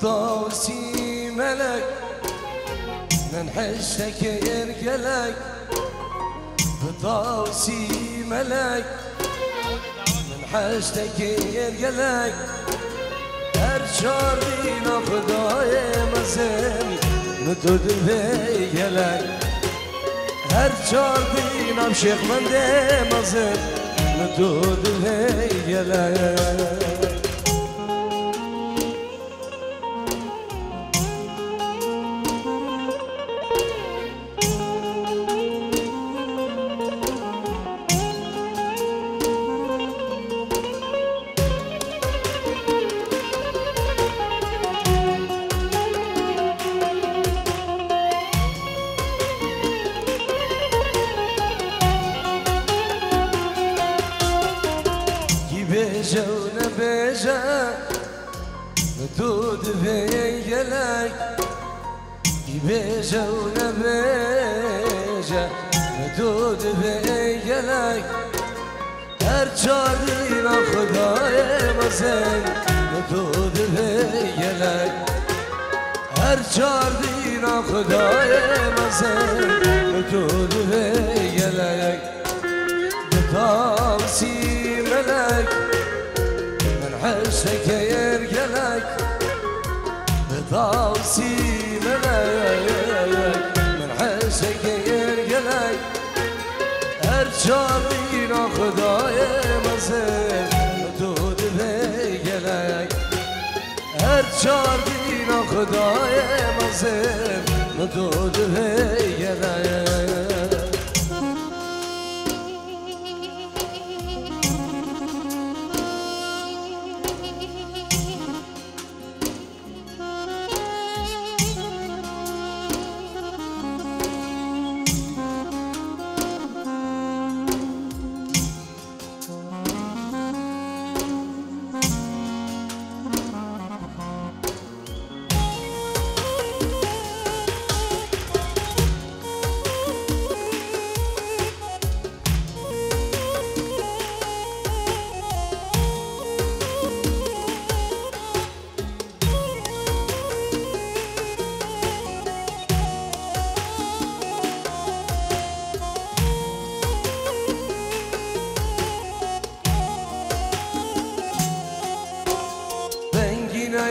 بطاوسي ملك من حشتك يرقلك بطاوسي ملك من حشتك يرقلك ارشادينا خدای مزن مدود بيقلك ارشادينا مشيخ من دي مزن مدود بيقلك بيجا ونبيجا مدود بيقلك بيجا ونبيجا مدود بيقلك ارجالينا خداي مزين مدود بيقلك ارجالينا خداي مزين مدود بيقلك بطاوسي ملك من حشك يرقلك بطاوسي ملك من حشك يرقلك ارجالينا خداي مزين مدود بيقلك ارجالينا خداي مزين مدود بيقلك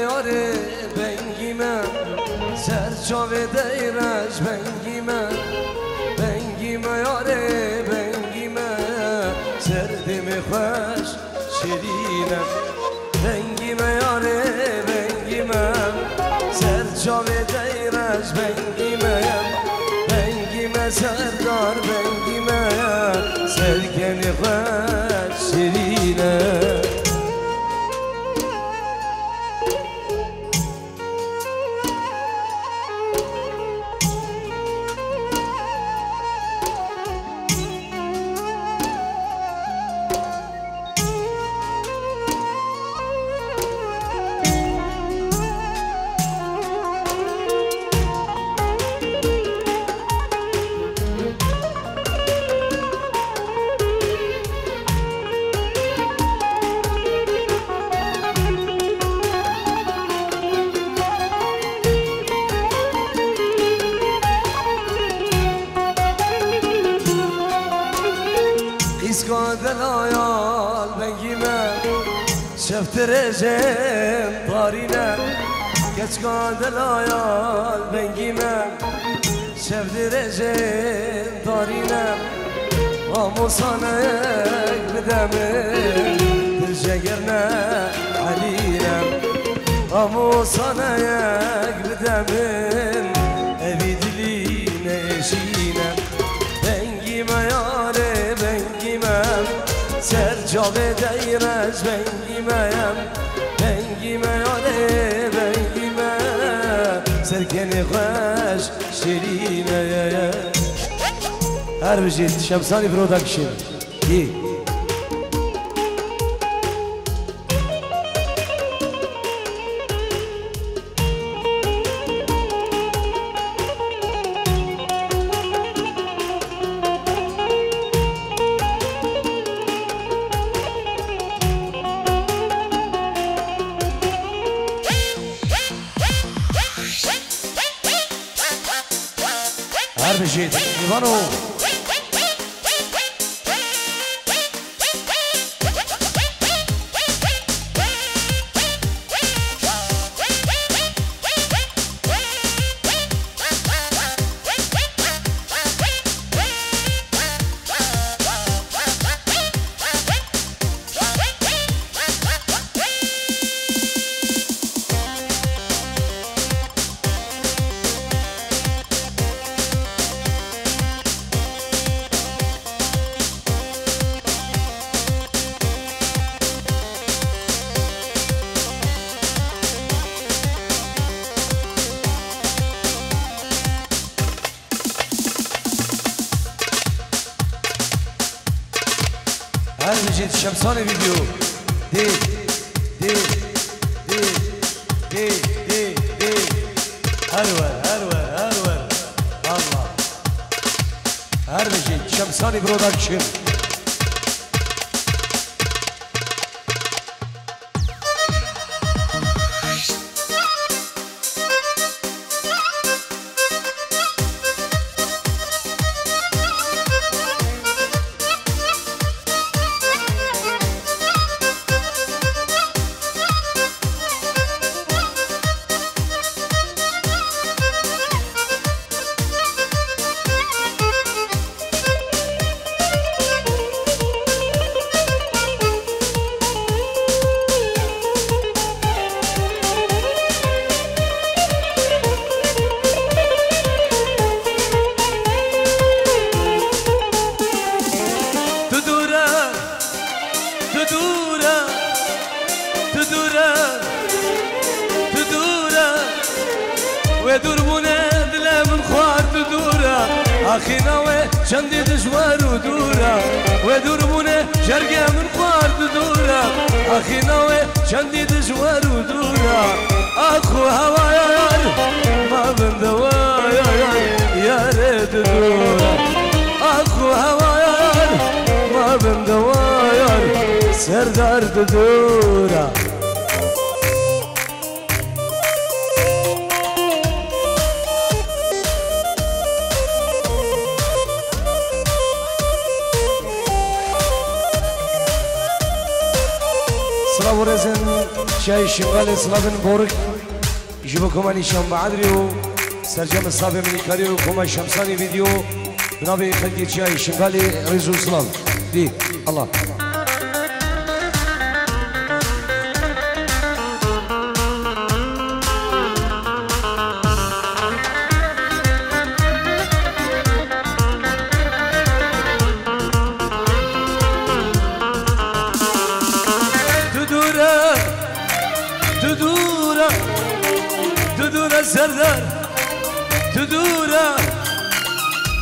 یاره بنگیمه سرچاوه دیرش بنگیمه بنگیمه یاره بنگیمه سردم خوش شیرینه بنگیمه یاره بنگیمه سرچاوه دیرش بنگیمه بنگیمه سردار بنگیمه سرکن خوش شیرینه دلایال بگیمه شفت رژم دارینه کچکا دلایال بگیمه شفت رژم دارینه آموزانه بدمه دل جگرنه علینه آموزانه بدمه اوی دلینه شینه بگیمه یاره سرجاوه دیرش بنگیمیم بنگیمه یاره بنگیمه سرکنی خوش شیرینه هر بجید شمسانی پرودکشن بجيت إيفانو هل بجيت شمساني فيديو دي دي دي دي دي دي هرور هرور هرور الله هل بجيت شمساني برودكشن ودربنا دلا من خوار تدورا أخينا وشندي دشوار ودورا ودربنا شرقة من خوار تدورا أخينا وشندي دشوار ودورا أخو هوايا يار ما بندوايا يا ريت دورا أخو هوايا يار ما بندوايا سردار تدورا سلام رزن شاي شغال سلام بورك جيبوا كمان شام بعدريو سرجم الصابي من كاريو كمان شمساني فيديو بنابي خلقي شاي شغال رزو سلام دي الله سردار تدورا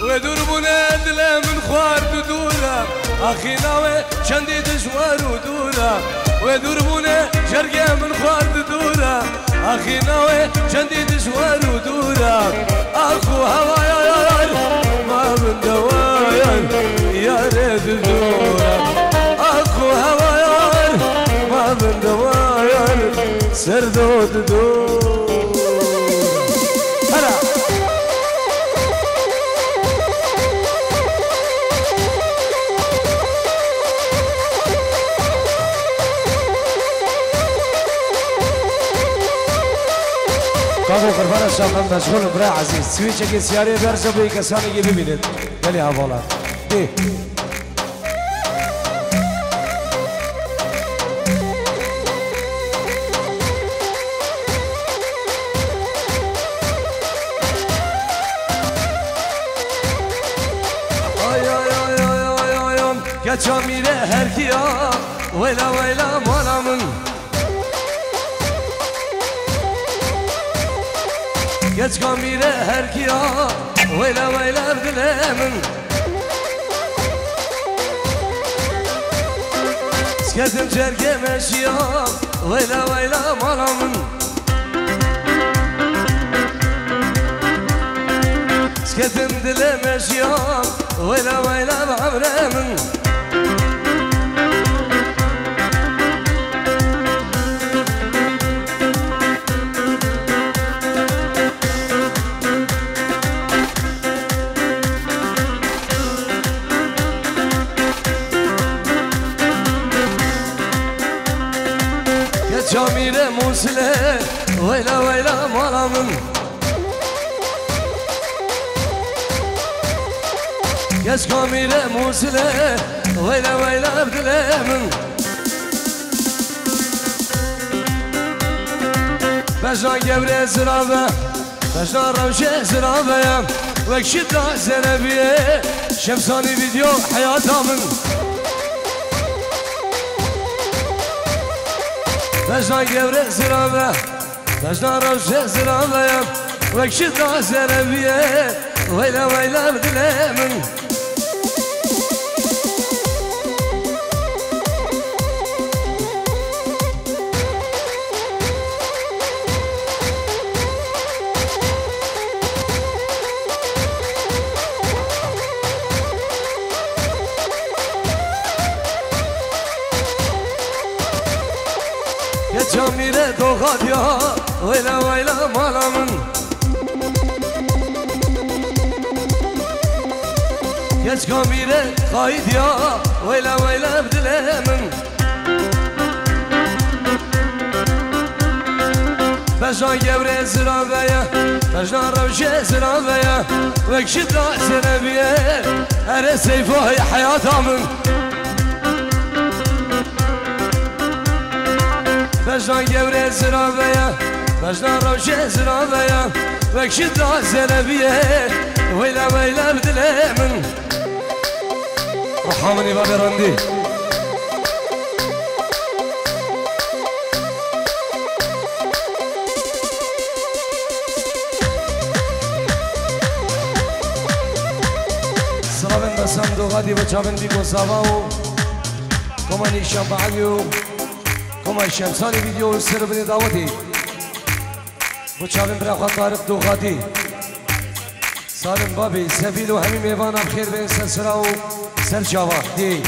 ودربنا دلا من خوار تدورا أخينا وشندي دشوار ودورا ودربنا شرقة من خوار تدورا أخينا وشندي دشوار ودورا أخو هوايا يار ما من دوايا يا ريت دورا أخو هوايا يار ما من دوايا سردو تدورا کامو قربان شما مشغول برای عزیز سویچه که سیاره برجا به کسانی که ببینید ولی حوالا دی Geçen mire her ki ya Vela vela manamın Geç kamire her ki ya Vela vela dilemin Sketim çerke meşya Vela vela manamın Sketim dile meşya Vela vela bavremin جامير موسله ويلا ويلا مالامن يس جامير موسله ويلا ويلا بدلمن بجنا جبر زرابه بجنا روشه زرابه وكشد زنبيه شمساني فيديو حياتها من بجنا جبر زرابه بجنا روشه زرابه وكشد زنبيه ويلا ويلا بدلمن جامير دوغاد يا ويلا ويلا مالامن يا جامير خايد يا ويلا ويلا بدلمن بجنا جبر زرابيا بجنا روشه زرابيا وكشد زنبيه هر سيفه حياتها من بجنا جبر زرابيا بجنا روشه زرابيا وكشد زنبيه ويلا ويلا بدلمن رحمني بابي رندي سلامن بسام دوغادي بچاون بيگو ساواو كماني شامباغيو كما شمساني فيديو سربني دعوتي بچاون برا خان طارق دوغادي سالم بابي سفيد وهمي ميوانا بخير بين سلسلاو سر جاوا دي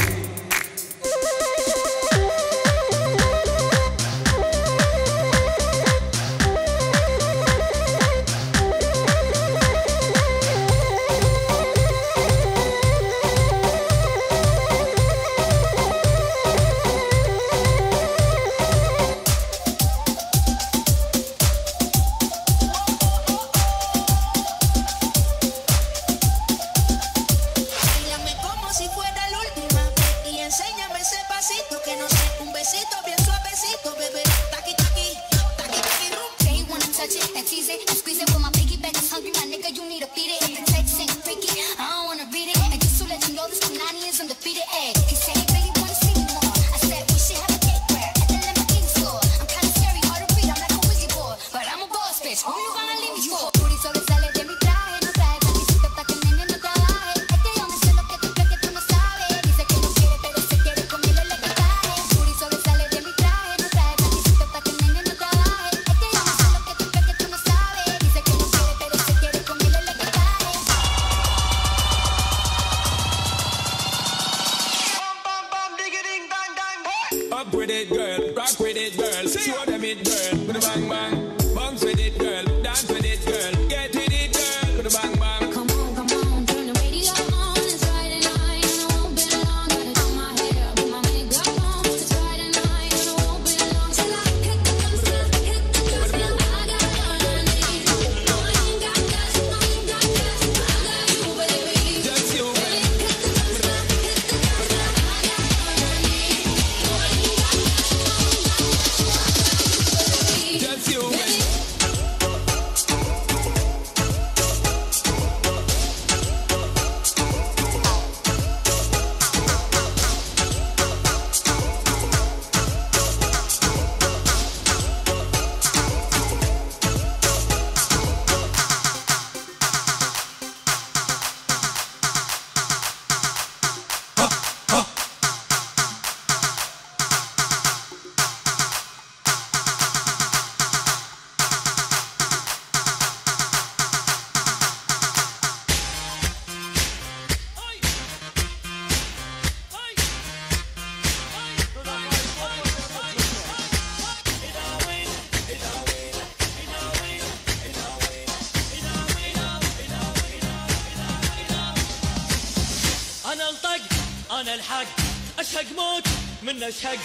أنا الحق أشهق موت من أشهق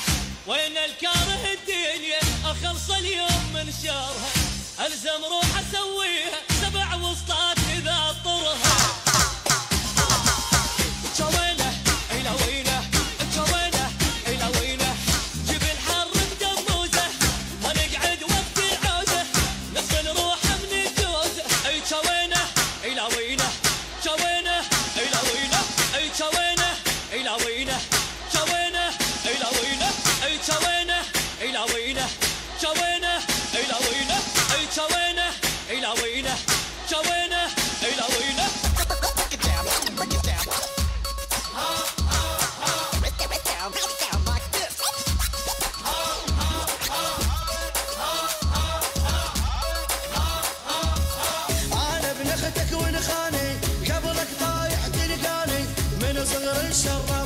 وين الكاره الدنيا اخلص اليوم من شرها الزم روح اسويها 7 وسطات اذا طرها شوينه الى وينه شوينه الى وينه جيب الحر بدموزه ما نقعد وقت العوزه نغسل روحه من الجوزه اي شوينه الى وينه شوينه الى وينه اي شوينه الى وينه شوينه الى وينه اي شوينه الى وينه شوينه الى وينه اي شوينه الى وينه شوينه الى وينه انا ابن اختك ونخاني قبلك طايح تلقاني من صغر الشر